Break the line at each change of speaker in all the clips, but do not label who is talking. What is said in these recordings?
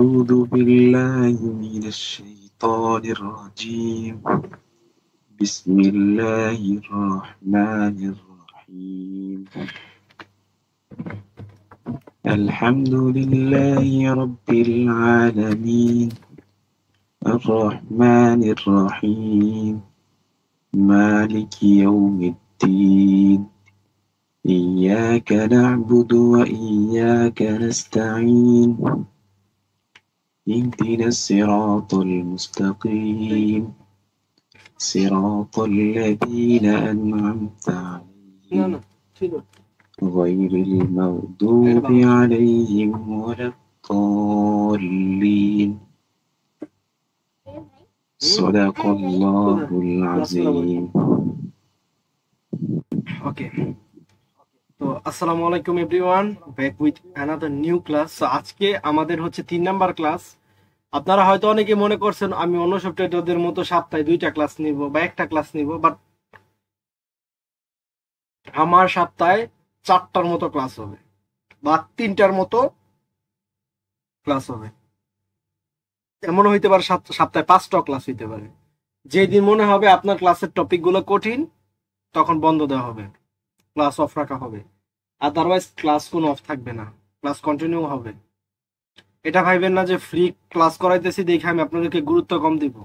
أعوذ بالله من الشيطان الرجيم. بسم الله الرحمن الرحيم. الحمد لله رب العالمين الرحمن الرحيم مالك يوم الدين إياك نعبد وإياك نستعين اهدنا الصراط المستقيم صراط الذين أنعمت عليهم غير المغضوب عليهم ولا الضالين صدق الله العظيم.
ওকে, তো আসসালামু আলাইকুম everyone, back with another new class. আজকে আমাদের হচ্ছে 3 নাম্বার ক্লাস। আপনারা হয়তো অনেকে মনে করছেন আমি অন্য সফটওয়্যারদের মতো সপ্তাহে 2টা ক্লাস নিব বা একটা ক্লাস নিব, বাট আমার সপ্তাহে 4টার মতো ক্লাস হবে বা 3টার মতো ক্লাস হবে। এমনও হইতে পারে সপ্তাহে 5টা ক্লাস হইতে পারে। যেদিন মনে হবে আপনার ক্লাসের টপিকগুলো কঠিন, তখন বন্ধ দেওয়া হবে, ক্লাস অফ রাখা হবে। আদারওয়াইজ ক্লাস কোনো অফ থাকবে না, ক্লাস কন্টিনিউ হবে। এটা ভাইবেন না যে ফ্রি ক্লাস করাইতেছি দেখে আমি আপনাদেরকে গুরুত্ব কম দিব।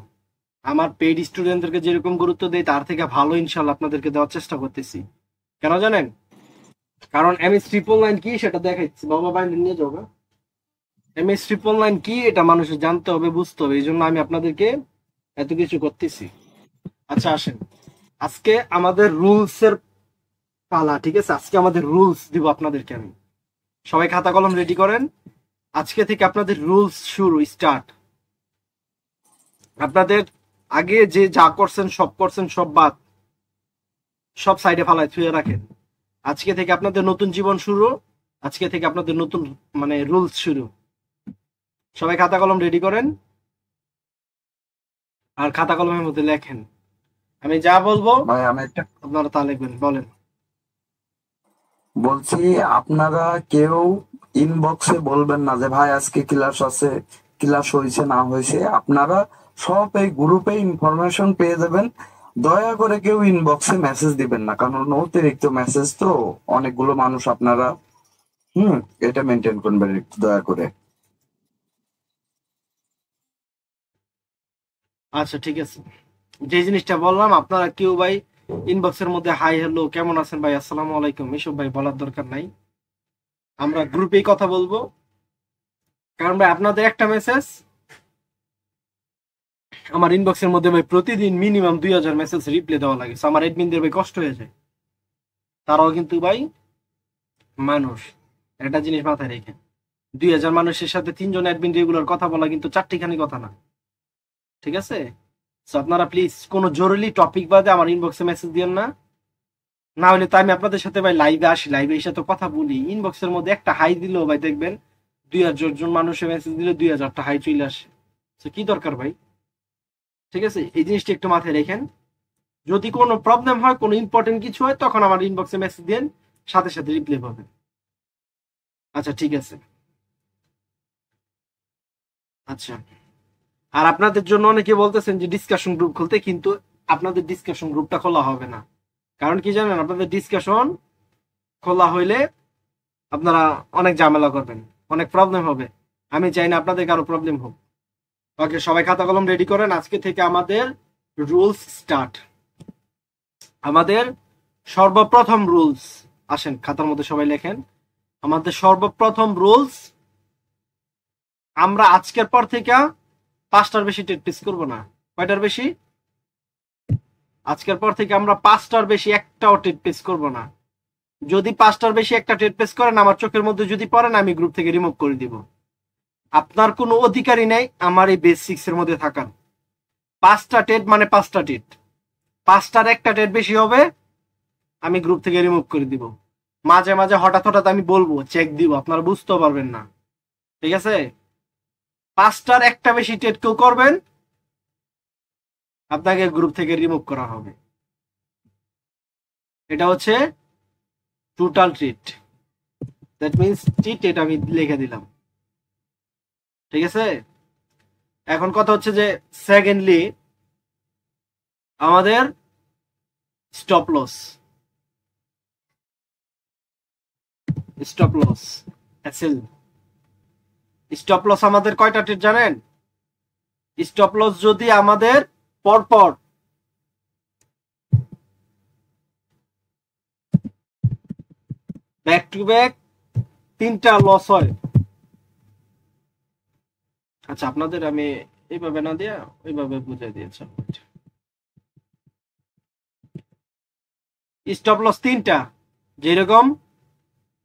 আমার পেইড স্টুডেন্টদেরকে যেরকম গুরুত্ব দেই তার থেকে ভালো ইনশাল্লাহ আপনাদেরকে দেওয়ার চেষ্টা করতেছি। কেন জানেন? কারণ MS999 কি সেটা দেখাইছি। বাবা ভাই নিয়ে যাও। MS999 কি এটা মানুষের জানতে হবে, বুঝতে হবে, এই জন্য আমি আপনাদেরকে এত কিছু করতেছি। আচ্ছা আসেন, আজকে আমাদের রুলস এর পালা, ঠিক আছে? আজকে আমাদের রুলস দিব আপনাদেরকে আমি। সবাই খাতা কলম রেডি করেন, আজকে থেকে আপনাদের রুলস শুরু, স্টার্ট। আপনাদের আগে যে যা করছেন সব বাদ, সব সাইডে ফালায় থুয়ে রাখেন। আজকে থেকে আপনাদের নতুন জীবন শুরু, আজকে থেকে আপনাদের নতুন রুলস শুরু। সবাই খাতা কলম রেডি করেন আর খাতা কলমের মধ্যে লেখেন। আমি যা বলবো
ভাই আমি একটা
আপনারা তা লিখবেন। বলেন।
বলছি, আপনারা কেউ ইনবক্সে বলবেন না যে ভাই আজকে ক্লাস আছে, ক্লাস হয়েছে না হয়েছে। আপনারা সব এই গ্রুপে ইনফরমেশন পেয়ে যাবেন। দয়া করে কেউ ইনবক্সে মেসেজ দিবেন না, কারণ অতিরিক্ত মেসেজ তো অনেকগুলো মানুষ আপনারা এটা মেনটেন করবেন একটু দয়া করে।
আচ্ছা ঠিক আছে, যে জিনিসটা বললাম আপনারা কেউ ভাই ইনবক্সের মধ্যে হাই হ্যালো কেমন আছেন ভাই আসসালামু আলাইকুম এসব ভাই বলার দরকার নাই। আমরা গ্রুপেই কথা বলবো, কারণ ভাই আপনাদের একটা মেসেজ আমার ইনবক্সের মধ্যে ভাই প্রতিদিন মিনিমাম 2000 মেসেজ রিপ্লাই দেওয়া লাগে। আমার অ্যাডমিনদের ভাই কষ্ট হয়ে যায়, তারাও কিন্তু ভাই মানুষ। একটা জিনিস মাথায় রেখে, 2000 মানুষের সাথে 3জন অ্যাডমিন রেগুলার কথা বলা কিন্তু চারটিখানি কথা না, ঠিক আছে? তো আপনারা প্লিজ কোনো জরুরি টপিক বাদে আমার ইনবক্সে মেসেজ দিয়েন না। না হলে তো আমি আপনাদের সাথে ভাই লাইভে আসি, লাইভে এসে তো কথা বলি। ইনবক্সের মধ্যে একটা হাই দিলেও ভাই দেখবেন 2000 জন মানুষের মেসেজ দিলে 2000টা হাই চলে আসে। তো কি দরকার ভাই? ঠিক আছে, এই জিনিসটা একটু মাথায় রেখেন। যদি কোনো প্রবলেম হয়, কোনো ইম্পর্টেন্ট কিছু হয়, তখন আমার ইনবক্সে মেসেজ দেন, সাথে সাথে রিপ্লাই পাবেন। আচ্ছা ঠিক আছে। আচ্ছা, আর আপনাদের জন্য অনেকে বলতেছেন যে ডিসকাশন গ্রুপ খুলতে, কিন্তু আপনাদের ডিসকাশন গ্রুপটা খোলা হবে না। কারণ কি জানেন? আপনাদের ডিসকাশন খোলা হইলে আপনারা অনেক ঝামেলা করবেন, অনেক প্রবলেম হবে। আমি চাই না আপনাদের কারো প্রবলেম হোক। ওকে, সবাই খাতা কলম রেডি করেন। আজকে থেকে আমাদের রুলস স্টার্ট। আমাদের সর্বপ্রথম রুলস, আসেন খাতার মধ্যে সবাই লেখেন। আমাদের সর্বপ্রথম রুলস, আমরা আজকের পর থেকে 5টার বেশি টেট পিস করবো না। কয়টার বেশি? আজকের পর থেকে আমরা 5টার বেশি একটাও টেট পিস করবো না। যদি 5টার বেশি একটা টেট পিস করেন, আমার চোখের মধ্যে যদি পড়েন, আমি গ্রুপ থেকে রিমুভ করে দিব। আপনার কোনো অধিকারই নেই আমার এই বেস 6 এর মধ্যে থাকার। 5টা টেট মানে 5টা টেট, 5টার একটা টেট বেশি হবে, আমি গ্রুপ থেকে রিমুভ করে দিব। মাঝে মাঝে হঠাৎ হঠাৎ আমি বলবো, চেক দিব, আপনারা বুঝতেও পারবেন না, ঠিক আছে? 5টার একটা বেশি টেট কেউ করবেন, আপনাকে গ্রুপ থেকে রিমুভ করা হবে। এটা হচ্ছে total treat, that means cheat. এটা আমি লিখে দিলাম। ঠিক আছে। এখন কথা হচ্ছে যে সেকেন্ডলি আমাদের stop loss SL stop loss আমাদের কয়টা ট্রেড জানেন? স্টপ লস যদি আমাদের পরপর ব্যাক টু ব্যাক 3টা লস হয়, আচ্ছা আপনাদের আমি এইভাবে না দিয়া ওইভাবে বুঝাই দিয়েছি। স্টপ লস 3টা, যেরকম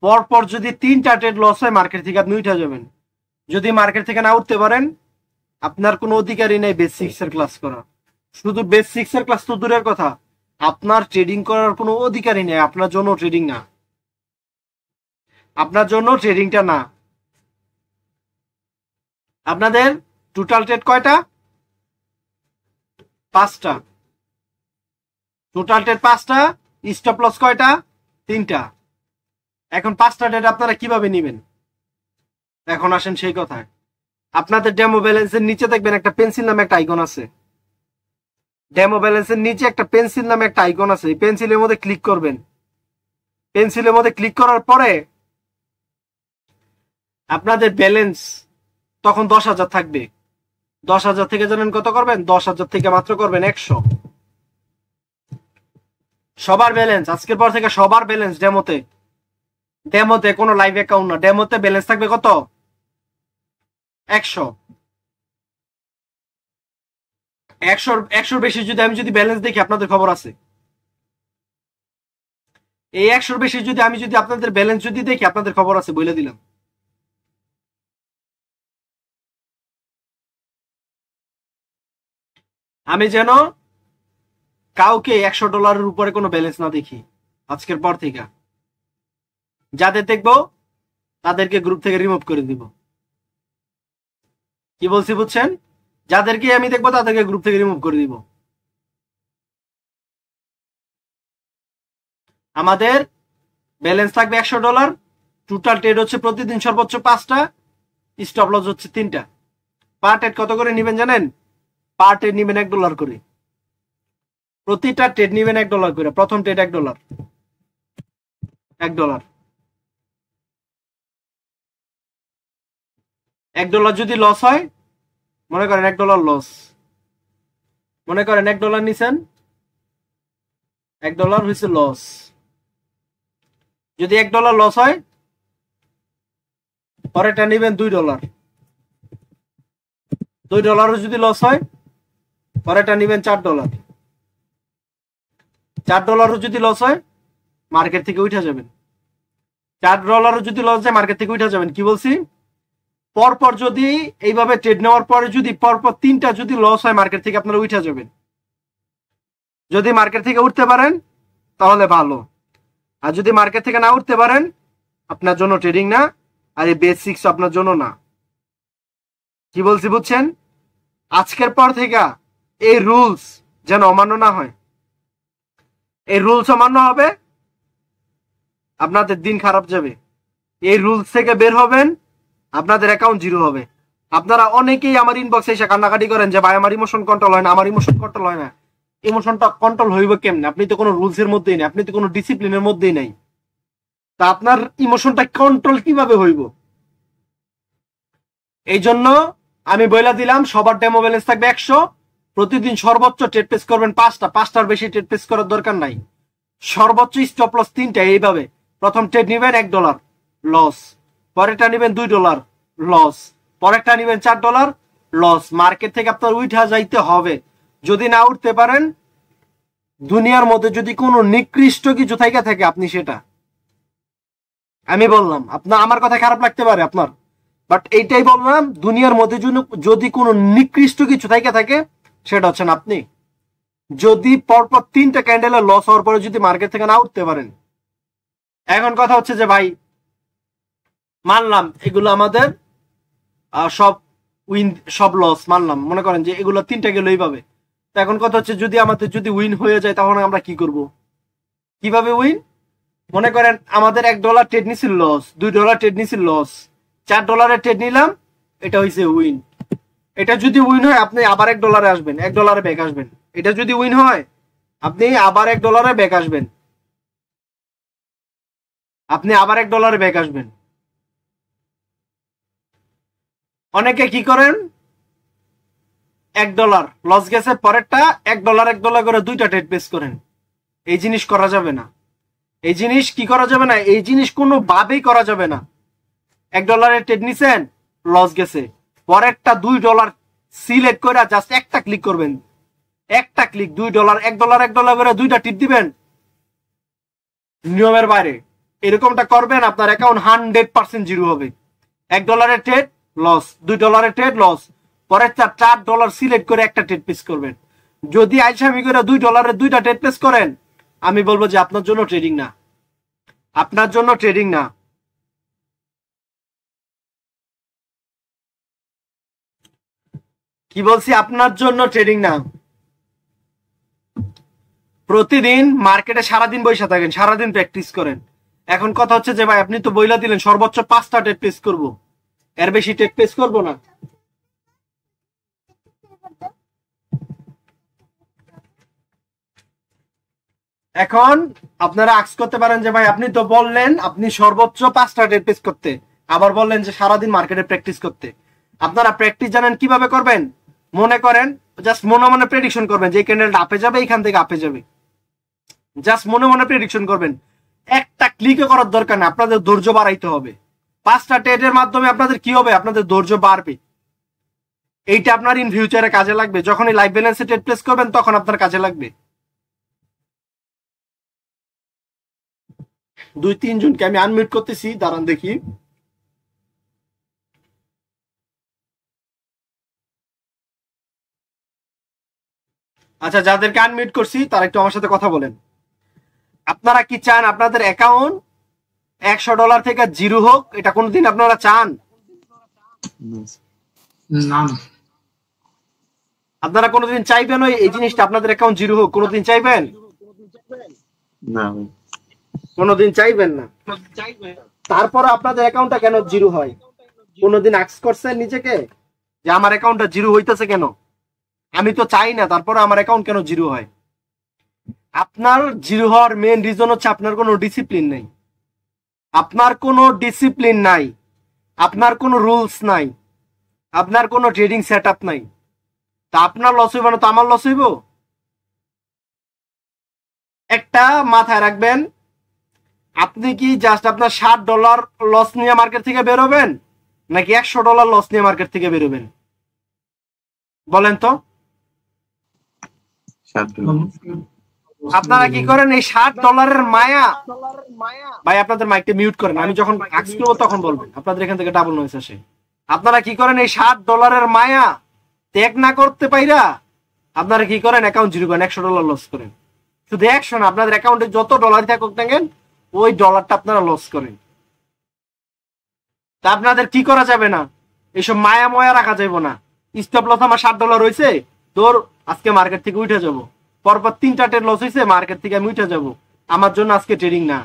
পরপর যদি 3টা ট্রেড লস হয় মার্কেট থেকে আপনি উঠে যাবেন। যদি মার্কেট থেকে না উঠতে পারেন আপনার কোনো অধিকারই নেই বেসিক্স এর ক্লাস করার। শুধু বেসিক্স এর ক্লাস তো দূরের কথা, আপনার ট্রেডিং করার কোনো অধিকারই নেই। আপনার জন্য ট্রেডিং না, আপনার জন্য ট্রেডিংটা না। আপনাদের টোটাল ট্রেড কয়টা? 5টা। টোটাল ট্রেড 5টা, স্টপ লস কয়টা? 3টা। এখন 5টা ট্রেড আপনারা কিভাবে নেবেন? এখন আসেন সেই কথায়। আপনাদের ডেমো ব্যালেন্সের নিচে দেখবেন একটা পেন্সিল নামে একটা আইকন আছে। ডেমো ব্যালেন্সের নিচে একটা পেন্সিল নামে একটা আইকন আছে, এই পেন্সিলের মধ্যে ক্লিক করবেন। পেন্সিলের মধ্যে ক্লিক করার পরে আপনাদের ব্যালেন্স তখন 10,000 থাকবে। 10,000 থেকে জানেন কত করবেন? 10,000 থেকে মাত্র করবেন 100। সবার ব্যালেন্স আজকের পর থেকে সবার ব্যালেন্স ডেমোতে কোনো লাইভ অ্যাকাউন্ট না, ডেমোতে ব্যালেন্স থাকবে কত? 100। 100 বেশি যদি আমি ব্যালেন্স দেখি আপনাদের খবর আছে। এই 100 বেশি যদি আমি আপনাদের ব্যালেন্স দেখি আপনাদের খবর আছে, বলে দিলাম। আমি যেন কাউকে $100 উপরে কোনো ব্যালেন্স না দেখি আজকের পর থেকে। যাদের দেখবো তাদেরকে গ্রুপ থেকে রিমুভ করে দিব। কি বলছি বুঝছেন? যাদেরকে আমি দেখবো তাদেরকে গ্রুপ থেকে রিমুভ করে দিব। আমাদের ব্যালেন্স থাকবে $100, টোটাল ট্রেড হচ্ছে প্রতিদিন সর্বোচ্চ 5টা, স্টপ লস হচ্ছে 3টা। পার ট্রেড কত করে নেবেন জানেন? পার ট্রেড নেবেন $1 করে। প্রতিটা ট্রেড নেবেন $1 করে। প্রথম ট্রেড $1। $1 যদি লস হয়, মনে করেন $1 লস, মনে করেন $1 নিছেন, $1 হয়েছে লস। যদি $1 লস হয়, পরেরটা নেবেন $2। $2 যদি লস হয়, পরেরটা নেবেন $4। $4 যদি লস হয় মার্কেট থেকে উঠে যাবেন। $4 যদি লস যায় মার্কেট থেকে উঠে যাবেন। কি বলছি? পরপর যদি এইভাবে ট্রেড নেওয়ার পরে যদি পরপর 3টা যদি লস হয় মার্কেট থেকে আপনারা উঠে যাবেন। যদি মার্কেট থেকে উঠতে পারেন তাহলে ভালো, আর যদি মার্কেট থেকে না উঠতে পারেন আপনার জন্য ট্রেডিং না, আর এই বেসিক্স আপনার জন্য না। কি বলছি বুঝছেন? আজকের পর থেকে এই রুলস যেন অমান্য না হয়। এই রুলস অমান্য হবে আপনাদের দিন খারাপ যাবে। এই রুলস থেকে বের হবেন, আপনাদের অ্যাকাউন্ট জিরো হবে। আপনারা অনেকেই আমার ইনবক্সে এসে কান্নাকাটি করেন যে ভাই আমার ইমোশন কন্ট্রোল হয় না, আমার ইমোশন কন্ট্রোল হয় না। ইমোশনটা কন্ট্রোল হইবে কেমনে? আপনি তো কোনো রুলস এর মধ্যেই নেই, আপনি তো কোনো ডিসিপ্লিনের মধ্যেই নাই। তা আপনার ইমোশনটা কন্ট্রোল কিভাবে হইব? এই জন্য আমি বইলা দিলাম সবার ডেমো ব্যালেন্স থাকবে 100। প্রতিদিন সর্বোচ্চ ট্রেড পেস করবেন 5টা, 5টার বেশি ট্রেড পেস করার দরকার নাই। সর্বোচ্চ স্টপ লস 3টা। এইভাবে প্রথম ট্রেড নেবেন $1 লস, পরেরটা নেবেন $2 লস, পরেরটা নেবেন $4 লস। মার্কেট থেকে আপনার উঠা যাইতে হবে। যদি না উঠতে পারেন, দুনিয়ার মধ্যে যদি কোনো নিকৃষ্ট কিছু থাকে আপনি সেটা, আমি বললাম আপনার, আমার কথা খারাপ লাগতে পারে আপনার, বাট এইটাই বললাম, দুনিয়ার মধ্যে যদি কোনো নিকৃষ্ট কিছু থাকে সেটা হচ্ছেন আপনি। যদি পরপর 3টা ক্যান্ডেলের লস হওয়ার পরে যদি মার্কেট থেকে না উঠতে পারেন। এখন কথা হচ্ছে যে ভাই মানলাম এগুলো আমাদের সব উইন, সব লস মানলাম, মনে করেন যে এগুলো 3টা গেল এইভাবে। তো এখন কথা হচ্ছে যদি আমাদের যদি উইন হয়ে যায় তাহলে আমরা কি করব? কিভাবে উইন? মনে করেন আমাদের $1 ট্রেড নিছিল লস, $2 ট্রেড নিছিল লস, $4 ট্রেড নিলাম, এটা হইছে উইন। এটা যদি উইন হয় আপনি আবার $1 আসবেন, $1 ব্যাক আসবেন। এটা যদি উইন হয় আপনি আবার $1 ব্যাক আসবেন, আপনি আবার $1 ব্যাক আসবেন। অনেকে কি করেন, $1 লস গেছে, পরেরটা $1 করে 2টা ট্রেড প্লেস করেন। এই জিনিস করা যাবে না। এই জিনিস কি করা যাবে না, এই জিনিস কোনোভাবেই করা যাবে না। $1 ট্রেড নিছেন, লস গেছে, পরেরটা $2 সিলেক্ট করে জাস্ট একটা ক্লিক করবেন, একটা ক্লিক, $2 $1 করে 2টা টিপ দিবেন, নিয়মের বাইরে। এরকমটা করবেন, আপনার অ্যাকাউন্ট 100% জিরো হবে। $1 ট্রেড লস, $2 ট্রেড লস, পরের $4 সিলেক্ট করে একটা ট্রেড প্লেস করবেন। যদি আইসামি করে $2 2টা ট্রেড প্লেস করেন, আমি বলবো যে আপনার জন্য ট্রেডিং না, আপনার জন্য ট্রেডিং না। কি বলছি, আপনার জন্য ট্রেডিং না। প্রতিদিন মার্কেটে সারাদিন বসে থাকেন, সারাদিন প্র্যাকটিস করেন। এখন কথা হচ্ছে যে ভাই আপনি তো বইলা দিলেন সর্বোচ্চ 5টা ট্রেড প্লেস করবো, এর বেশি ট্রেড প্লেস করবো না। এখন আপনারা আক্স করতে পারেন যে ভাই আপনি তো বললেন আপনি সর্বোচ্চ 5টা ট্রেড প্লেস করতে, আবার বললেন যে সারাদিন মার্কেটে প্র্যাকটিস করতে। আপনারা প্র্যাকটিস জানেন কিভাবে করবেন? মনে করেন জাস্ট মনে মনে প্রেডিকশন করবেন যে এই ক্যান্ডেলটা আপে যাবে, এইখান থেকে আপে যাবে, জাস্ট মনে মনে প্রেডিকশন করবেন। একটা ক্লিকও করার দরকার না, আপনাদের ধৈর্য বাড়াইতে হবে। 5টা ট্রেডের মাধ্যমে আপনাদের কি হবে, আপনাদের ধৈর্য বাড়বে। এইটা আপনার ইন ফিউচারে কাজে লাগবে, যখন এই লাইফ ব্যালেন্সে ট্রেড প্লেস করবেন তখন আপনার কাজে লাগবে। 2-3 জনকে আমি আনমিউট করতেছি, দাঁড়ান দেখি। আচ্ছা, যাদেরকে আনমিউট করছি তারা একটু আমার সাথে কথা বলেন। আপনারা কি চান আপনাদের অ্যাকাউন্ট $100 থেকে জিরো হোক? এটা কোনদিন আপনারা চান?
না।
আপনারা কোনোদিন চাইবেন ওই এই জিনিসটা আপনাদের অ্যাকাউন্ট জিরো হোক? কোনোদিন চাইবেন?
না,
কোনোদিন চাইবেন না। তারপরে আপনাদের অ্যাকাউন্টটা কেন জিরো হয়? কোনোদিন আক্স করছেন নিজেকে যে আমার অ্যাকাউন্টটা জিরো হইতেছে কেন? আমি তো চাই না, তারপরে আমার অ্যাকাউন্ট কেন জিরো হয়? আপনার জিরো হওয়ার মেইন রিজন হচ্ছে আপনার কোনো ডিসিপ্লিন নেই, আপনার কোনো ডিসিপ্লিন নাই, আপনার কোনো রুলস নাই, আপনার কোনো ট্রেডিং সেট আপ নাই। তা আপনার লস হইব না তো আমার লস হইব? একটা মাথায় রাখবেন, আপনি কি জাস্ট আপনার $60 লস নিয়ে মার্কেট থেকে বেরোবেন নাকি $100 লস নিয়ে মার্কেট থেকে বেরোবেন? বলেন তো। আপনারা কি করেন, এই $60 মায়া। ভাই আপনাদের মাইকটা মিউট করেন, আমি যখন আক্স করবো তখন বলবেন, আপনাদের এখান থেকে ডাবল নয়েজ আসে। আপনারা কি করেন, এই $60 মায়া ত্যাগ না করতে পাইরা আপনারা কি করেন, অ্যাকাউন্ট জিরো করেন, $100 লস করেন। শুধু 100 না, আপনাদের অ্যাকাউন্টে যত ডলার থাকুক না কেন ওই ডলারটা আপনারা লস করেন। তা আপনাদের কি করা যাবে না, এইসব মায়া ময়া রাখা যাবে না। স্টপ লস আমার $60 হয়েছে, তোর আজকে মার্কেট থেকে উঠে যাবো, পরপর 3টা ট্রেড লস হয়েছে, মার্কেট থেকে আমি উঠে যাবো, আমার জন্য আজকে ট্রেডিং না।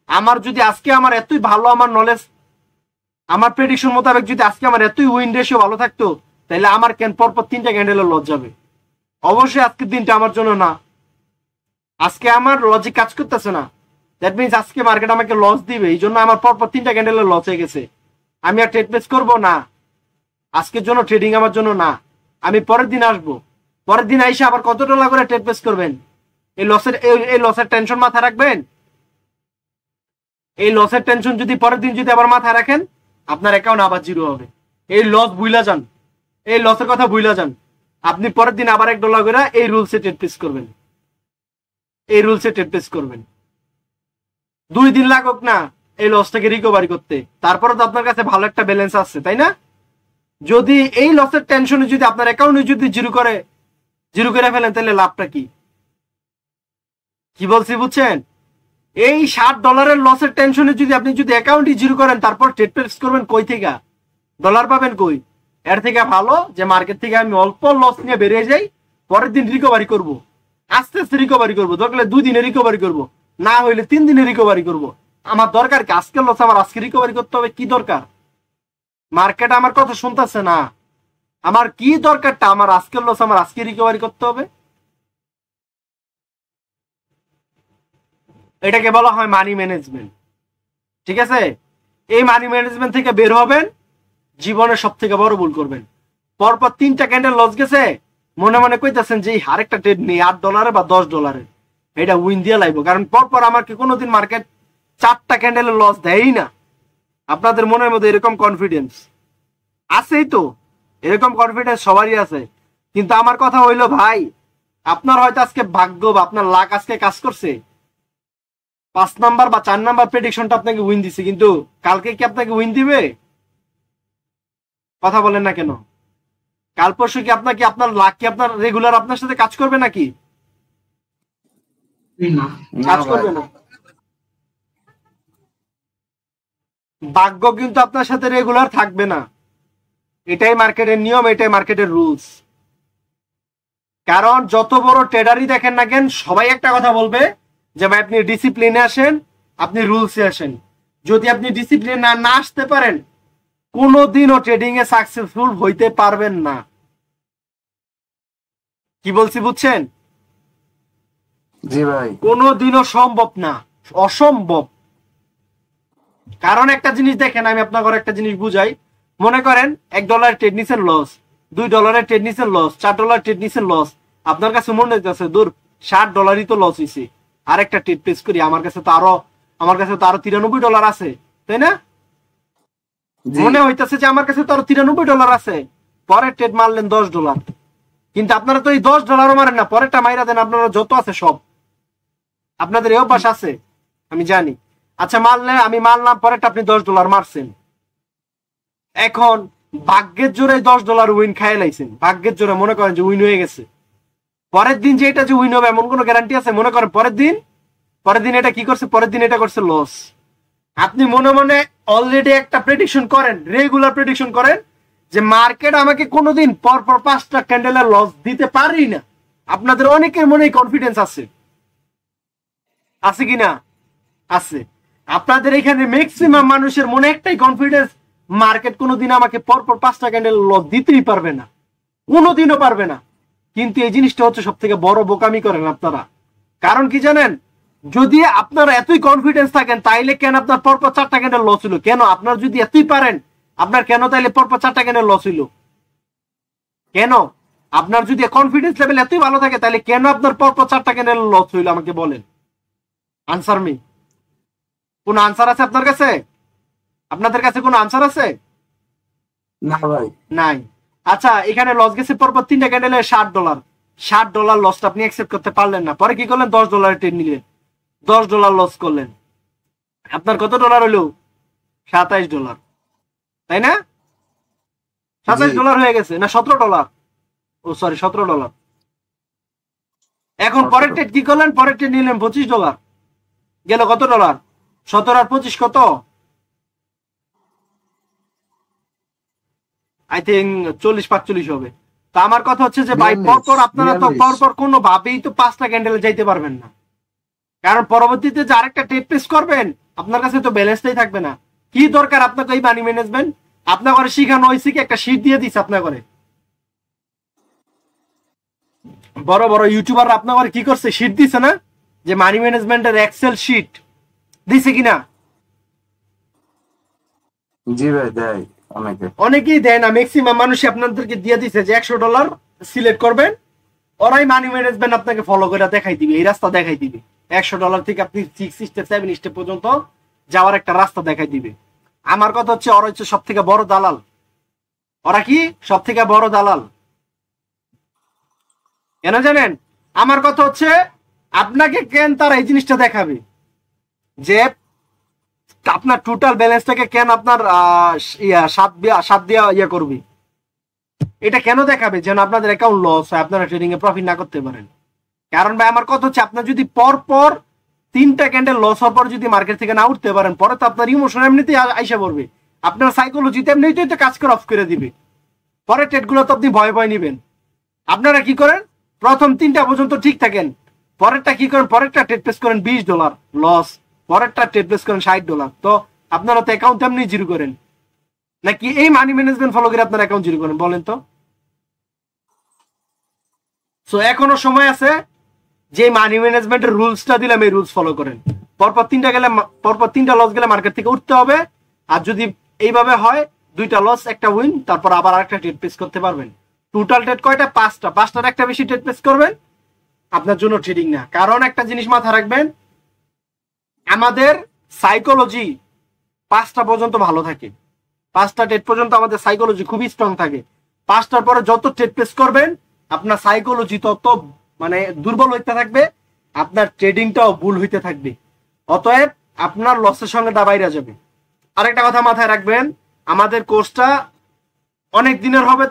আমার যদি আজকে আমার এতই ভালো আমার নলেজ, আমার প্রেডিকশন মোতাবেক যদি আজকে আমার এতই উইন রেশিও ভালো থাকতো, তাহলে আমার কেন পরপর 3টা ক্যান্ডেলের লস যাবে? অবশ্যই আজকের দিনটা আমার জন্য না। আজকে আমার লজিক কাজ করতেছে না, দ্যাট মিনস আজকে মার্কেট আমাকে লস দিবে, এই জন্য আমার পরপর 3টা ক্যান্ডেলের লস হয়ে গেছে, আমি আর ট্রেড প্লেস করবো না। আজকের জন্য ট্রেডিং আমার জন্য না। আমি পরের দিন আসবো, পরের দিন আইসা আবার কত ডলার করে ট্রেড প্লেস করবেন? এই লসের টেনশন মাথায় রাখবেন। এই লসের টেনশন যদি পরের দিন যদি আবার মাথায় রাখেন, আপনার অ্যাকাউন্ট আবার জিরো হবে। এই লস ভুইলা যান, এই লসের কথা ভুইলা যান। আপনি পরের দিন আবার $1 করে এই রুলসে ট্রেড প্লেস করবেন, এই রুলসে ট্রেড প্লেস করবেন। 2 দিন লাগুক না এই লসটাকে রিকভারি করতে, তারপরে তো আপনার কাছে ভালো একটা ব্যালেন্স আছে, তাই না? যদি এই লসের টেনশনে যদি আপনার অ্যাকাউন্টে যদি জিরো করে ফেলেন, তাহলে লাভটা কি? কি বলছি বুঝছেন? এই $60 লসের টেনশনে যদি আপনি যদি অ্যাকাউন্টই জিরো করেন, তারপর ট্রেড প্লেস করবেন কই থেকে? ডলার পাবেন কই? এর থেকে ভালো যে মার্কেট থেকে আমি অল্প লস নিয়ে বেরিয়ে যাই, পরের দিন রিকভারি করব, আস্তে আস্তে রিকভারি করবো, দরকার 2 দিনে রিকভারি করব, না হইলে 3 দিনে রিকভারি করব। আমার দরকার কি আজকের লস আমার আজকে রিকভারি করতে হবে? কি দরকার? মার্কেট আমার কথা শুনতেছে না। আমার কি দরকারটা? আমার আজকের লস আমার আজকে রিকভারি করতে হবে। এটাকে বলা হয় মানি ম্যানেজমেন্ট। ঠিক আছে, এই মানি ম্যানেজমেন্ট থেকে বের হবেন, জীবনের সব থেকে বড় ভুল করবেন। পরপর 3টা ক্যান্ডেল লস গেছে, মনে মনে কইতেছেন যে আরেকটা ট্রেড নেই $8 বা $10, এটা উইন দিয়ে লাইব। কারণ পরপর আমাকে কোনোদিন মার্কেট 4টা ক্যান্ডেলের লস দেয়ই না। আপনাদের মনের মধ্যে এরকম কনফিডেন্স আছেই তো, এরকম কনফিডেন্স সবারই আছে। কিন্তু আমার কথা হইলো ভাই, আপনার হয়তো আজকে ভাগ্য বা আপনার লাক আজকে কাজ করছে, 5 নাম্বার বা 4 নাম্বার প্রেডিকশনটা আপনাকে উইন দিছে, কিন্তু কালকে কি আপনাকে উইন দিবে? কথা বলেন না কেন? কাল পরশু কি আপনাকে আপনার লাক কি আপনার রেগুলার আপনার সাথে কাজ করবে নাকি? কাজ করবে না। ভাগ্য কিন্তু আপনার সাথে রেগুলার থাকবে না। এটাই মার্কেটের নিয়ম, এটাই মার্কেটের রুলস। কারণ যত বড় ট্রেডারই দেখেন না কেন, সবাই একটা কথা বলবে যে ভাই আপনি ডিসিপ্লিনে আসেন, আপনি রুলসে আসেন। যদি আপনি ডিসিপ্লিন না আসতে পারেন, কোনোদিনও ট্রেডিং এ সাকসেসফুল হইতে পারবেন না। কি বলছি বুঝছেন?
জি ভাই।
কোনোদিনও সম্ভব না, অসম্ভব। কারণ একটা জিনিস দেখেন, আমি আপনাকে একটা জিনিস বুঝাই। মনে করেন $1 ট্রেড নিছেন লস, $2 ট্রেড নিছেন লস, $4 ট্রেড নিছেন লস। আপনার কাছে মনে হইতেছে দূর $60 তো লস হয়েছে, আরেকটা ট্রেড প্লেস করি, আমার কাছে তো আরো $93 আছে, তাই না? মনে হইতেছে যে আমার কাছে তো আরো $93 আছে, পরের ট্রেড মারলেন $10। কিন্তু আপনারা তো এই $10 মারেন না, পরেরটা মাইরা দেন আপনারা যত আছে সব। আপনাদের এই অভ্যাস আছে, আমি জানি। আচ্ছা মারলে, আমি মারলাম, পরেরটা আপনি $10 মারছেন। এখন ভাগ্যের জোরে $10 উইন খাইয়ে লাইছেন, ভাগ্যের জোরে মনে করেন যে উইন হয়ে গেছে। পরের দিন যে এটা যে উইন হবে এমন কোনো গ্যারান্টি আছে? মনে করেন পরের দিন এটা কি করছে, পরের দিন এটা করছে লস। আপনি মনে মনে অলরেডি একটা প্রেডিকশন করেন, রেগুলার প্রেডিকশন করেন যে মার্কেট আমাকে কোনোদিন পরপর 5টা ক্যান্ডেলের লস দিতে পারি না। আপনাদের অনেকের মনে কনফিডেন্স আছে, আছে কিনা? আছে। আপনাদের এখানে ম্যাক্সিমাম মানুষের মনে একটাই কনফিডেন্স, মার্কেট কোনোদিন আমাকে পরপর 5টা ক্যান্ডেল লস দিতেই পারবে না, কোনোদিনও পারবে না। কিন্তু এই জিনিসটা হচ্ছে সব থেকে বড় বোকামি করেন আপনারা। কারণ কি জানেন? যদি আপনারা এতই কনফিডেন্স থাকেন, তাইলে কেন আপনার পরপর 4টা ক্যান্ডেল লস হইলো? কেন আপনার যদি এতই পারেন, আপনার কেন তাইলে পরপর 4টা ক্যান্ডেল লস হইলো? কেন? আপনার যদি কনফিডেন্স লেভেল এতই ভালো থাকে, তাহলে কেন আপনার পরপর 4টা ক্যান্ডেল লস হইলো? আমাকে বলেন, আনসার মি। কোন আনসার আছে আপনার কাছে? আপনাদের কাছে কোন আনসার আছে?
না ভাই,
নাই। আচ্ছা, এখানে লস গেছে পরপর 3টা ক্যান্ডেলে $60। $60 লসটা আপনি অ্যাকসেপ্ট করতে পারলেন না, পরে কি করলেন? $10 ট্রেড নিলেন, $10 লস করলেন। আপনার কত ডলার হলো? $27, তাই না? $27 হয়ে গেছে না $17? ও সরি, $17। এখন পরের ট্রেড কি করলেন? পরের ট্রেড নিলেন $25, গেল কত ডলার? 17 আর 25 কত? আই থিঙ্ক 40-45 হবে। তা আমার কথা হচ্ছে যে ভাই, পরপর আপনারা তো পরপর কোনো ভাবেই তো 5টা ক্যান্ডেলে যাইতে পারবেন না। কারণ পরবর্তীতে যে আরেকটা ট্রেড প্লেস করবেন, আপনার কাছে তো ব্যালেন্সটাই থাকবে না। কি দরকার আপনাকে এই মানি ম্যানেজমেন্ট? আপনার ঘরে শিখানো হয়েছে কি? একটা শীট দিয়ে দিচ্ছে আপনার ঘরে। বড় বড় ইউটিউবার আপনার ঘরে কি করছে? শীট দিছে না? যে মানি ম্যানেজমেন্টের এক্সেল শীট দিছে কিনা?
জি ভাই দেয়
অনেকেই দেয় না, ম্যাক্সিমাম মানুষই আপনাদেরকে দিয়ে দিছে যে $100 সিলেক্ট করবেন, ওরাই মানি ম্যানেজমেন্ট আপনাকে ফলো করে দেখাই দিবে, এই রাস্তা দেখাই দিবে। $100 থেকে আপনি 6 স্টেপ 7 স্টেপ পর্যন্ত যাওয়ার একটা রাস্তা দেখাই দিবে। আমার কথা হচ্ছে ওরা হচ্ছে সব থেকে বড় দালাল। ওরা কি সব থেকে বড় দালাল? কেন জানেন? আমার কথা হচ্ছে আপনাকে কেন তারা এই জিনিসটা দেখাবে যে আপনার টোটাল ব্যালেন্সটাকে কেন আপনার সাত দিয়া ইয়ে করবে, এটা কেন দেখাবে? যেন আপনাদের অ্যাকাউন্ট লস হয়, আপনারা ট্রেডিং এ প্রফিট না করতে পারেন। কারণ ভাই আমার কথা হচ্ছে, আপনার যদি পরপর 3টা ক্যান্ডেল লস হওয়ার পর যদি মার্কেট থেকে না উঠতে পারেন, পরে তো আপনার ইমোশন এমনিতেই আইসা পড়বে, আপনার সাইকোলজিতে এমনিতেই তো কাজ করে অফ করে দিবে। পরে ট্রেডগুলো তো আপনি ভয় ভয় নিবেন। আপনারা কি করেন? প্রথম 3টা পর্যন্ত ঠিক থাকেন, পরেরটা কি করেন? পরেরটা ট্রেড প্লেস করেন $20 লস, পরেরটা ট্রেড প্লেস করেন $60। তো আপনারা তো অ্যাকাউন্ট এমনি জিরো করেন। নাকি এই মানি ম্যানেজমেন্ট ফলো করে আপনার অ্যাকাউন্ট জিরো করেন? বলেন তো। সো এখনো সময় আছে, যে মানি ম্যানেজমেন্টের রুলসটা দিলাম এই রুলস ফলো করেন। পরপর তিনটা লস গেলে মার্কেট থেকে উঠতে হবে। আর যদি এইভাবে হয় 2টা লস 1টা উইন, তারপর আবার আরেকটা ট্রেড প্লেস করতে পারবেন। টোটাল ট্রেড কয়টা? 5টার একটা বেশি ট্রেড প্লেস করবেন আপনার জন্য ট্রেডিং না। কারণ একটা জিনিস মাথায় রাখবেন, আমাদের সাইকোলজি 5টা পর্যন্ত ভালো থাকে। 5টা ট্রেড পর্যন্ত আমাদের সাইকোলজি খুবই স্ট্রং থাকে। 5টার পরে যত ট্রেড প্লেস করবেন আপনার সাইকোলজি তত মানে দুর্বল হইতে থাকবে, আপনার ট্রেডিংটাও ভুল হইতে থাকবে। অতএব আপনার লসের সঙ্গে দাবাইরা যাবে। আরেকটা কথা মাথায় রাখবেন, আমাদের কোর্সটা অনেক দিনের হবে।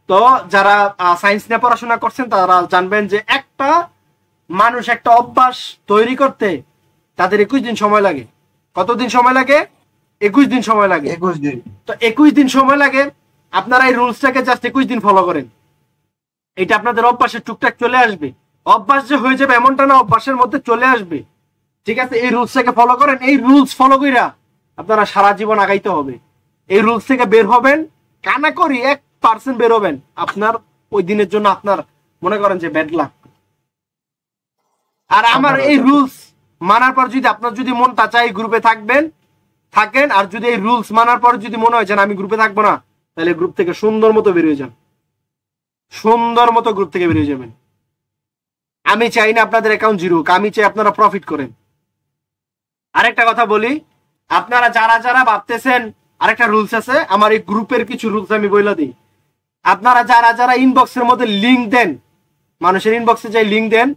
তো যারা সায়েন্স নিয়ে পড়াশোনা করছেন তারা জানবেন যে একটা মানুষ একটা অভ্যাস তৈরি করতে তাদের 21 দিন সময় লাগে। কতদিন সময় লাগে? 21 দিন সময় লাগে।
21 দিন।
তো 21 দিন সময় লাগে। আপনারা এই রুলসটাকে জাস্ট 21 দিন ফলো করেন, এটা আপনাদের অভ্যাসে টুকটাক চলে আসবে। অভ্যাস যে হয়ে যাবে এমনটা না, অভ্যাসের মধ্যে চলে আসবে। ঠিক আছে, এই রুলসটাকে ফলো করেন। এই রুলস ফলো কইরা আপনারা সারা জীবন আগাইতে হবে। এই রুলস থেকে বের হবেন, কানা করি 1% বের হবেন, আপনার ওই দিনের জন্য আপনার মনে করেন যে ব্যাড লাক। আর আমার এই রুলস মানার পর যদি আপনার যদি মনটা চাই গ্রুপে থাকেন, আর যদি এই রুলস মানার পর যদি মনে হয় যে আমি গ্রুপে থাকবো না, তাহলে গ্রুপ থেকে সুন্দর মতো বেরিয়ে যান, সুন্দর মতো গ্রুপ থেকে বেরিয়ে যাবেন। আমি চাই না আপনাদের অ্যাকাউন্ট জিরো, আমি চাই আপনারা প্রফিট করেন। আরেকটা কথা বলি, আপনারা যারা ভাবতেছেন, আরেকটা রুলস আছে আমার এই গ্রুপের, কিছু রুলস আমি বলে দিই। আপনারা যারা ইনবক্সের মধ্যে লিঙ্ক দেন, মানুষের ইনবক্সে যাই লিঙ্ক দেন,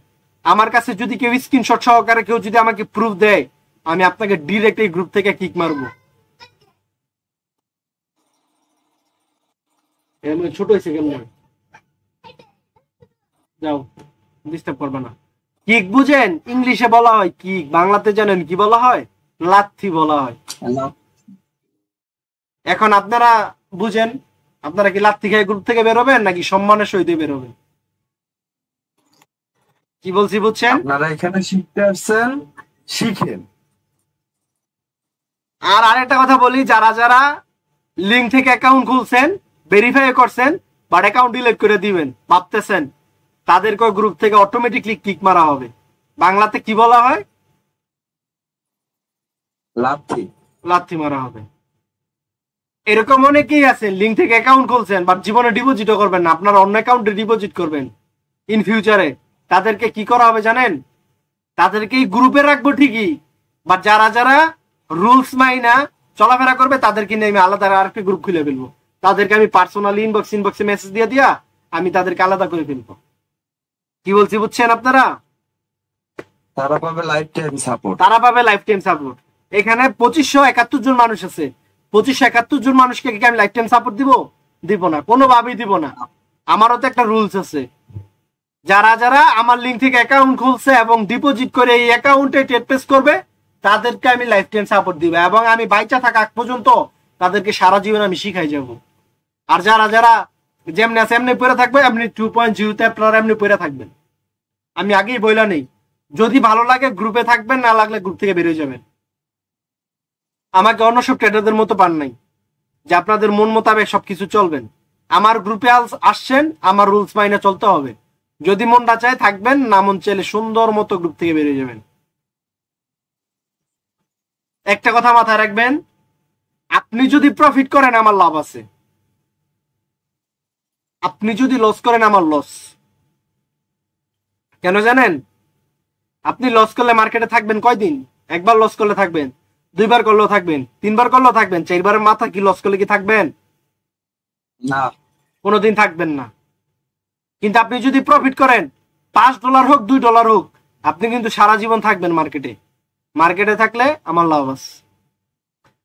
আমার কাছে যদি কেউ স্ক্রিনশট সহকারে কেউ যদি আমাকে প্রুফ দেয়, আমি আপনাকে ডিরেক্ট এই গ্রুপ থেকে কিক মারবো। ছোট হয়েছে কেমন, যাও ডিস্টার্ব করবে না। কিক বুঝেন? ইংলিশে বলা হয় কিক, বাংলাতে জানেন কি বলা হয়? লাথি বলা হয়। এখন আপনারা বুঝেন, আপনারা কি লাথি খেয়ে গ্রুপ থেকে বেরোবেন নাকি সম্মানের সহিত বেরোবেন? কি বলছি বুঝছেন?
আপনারা এখানে শিখতে আসছেন, শিখেন।
আর আরেকটা কথা বলি, যারা লিঙ্ক থেকে অ্যাকাউন্ট খুলছেন, ভেরিফাই করছেন, বাট অ্যাকাউন্ট ডিলিট করে দিবেন ভাবতেছেন, তাদেরকে গ্রুপ থেকে অটোমেটিকলি কিক মারা হবে। বাংলাতে কি বলা হয়? লাথি মারা হবে। এরকম অনেকেই আছে লিঙ্ক থেকে অ্যাকাউন্ট খুলছেন বাট জীবনে ডিপোজিটও করবেন না, আপনার অন্য অ্যাকাউন্টে ডিপোজিট করবেন ইন ফিউচারে। তাদেরকে কি করা হবে জানেন? তাদেরকে এই গ্রুপে রাখবো ঠিকই, বাট যারা রুলস মাইনা চলাফেরা করবে তাদেরকে নিয়ে আমি আলাদা আরেকটা গ্রুপ খুলে ফেলবো। তাদেরকে আমি পার্সোনালি ইনবক্সে মেসেজ দিয়া আমি তাদেরকে আলাদা করে ফেলবো। কি বলছি বুঝছেন আপনারা?
তারা পাবে লাইফ টাইম সাপোর্ট।
এখানে 2571 জন মানুষ আছে। 2571 জন মানুষকে কি আমি লাইফ টাইম সাপোর্ট দিব না, কোনোভাবেই দিব না। আমারও তো একটা রুলস আছে, যারা আমার লিঙ্ক থেকে অ্যাকাউন্ট খুলছে এবং ডিপোজিট করে এই অ্যাকাউন্টে ট্রেড প্লেস করবে তাদেরকে আমি লাইফ টাইম সাপোর্ট দিব, এবং আমি বাইচা থাকা আগ পর্যন্ত তাদেরকে সারা জীবন আমি শিখাই যাব। আর যারা যেমনি আছে এমনি পড়ে থাকবে, এমনি 2.0 আপনারা এমনি পড়ে থাকবেন। আমি আগেই বইলা নেই, যদি ভালো লাগে গ্রুপে থাকবেন, না লাগলে গ্রুপ থেকে বেরিয়ে যাবেন। আমাকে অন্য সব ট্রেডারদের মতো পান নাই যে আপনাদের মন মোতাবেক সবকিছু চলবেন। আমার গ্রুপে আসছেন, আমার রুলস মাইনে চলতে হবে। যদি মনটা চায় থাকবেন, না মন চাইলে সুন্দর মতো গ্রুপ থেকে বেরিয়ে যাবেন। একটা কথা মাথায় রাখবেন, আপনি যদি প্রফিট করেন আমার লাভ আছে, আপনি যদি লস করেন আমার লস। কেন জানেন? আপনি লস করলে মার্কেটে থাকবেন কয়দিন? একবার লস করলে থাকবেন, 2বার করলেও থাকবেন, 3বার করলেও থাকবেন, 4বারের মাথা কি লস করলে কি থাকবেন?
না,
কোনোদিন থাকবেন না। কিন্তু আপনি যদি প্রফিট করেন, $5 হোক $2 হোক, আপনি কিন্তু সারা জীবন থাকবেন মার্কেটে থাকলে আমার লাভ আছে।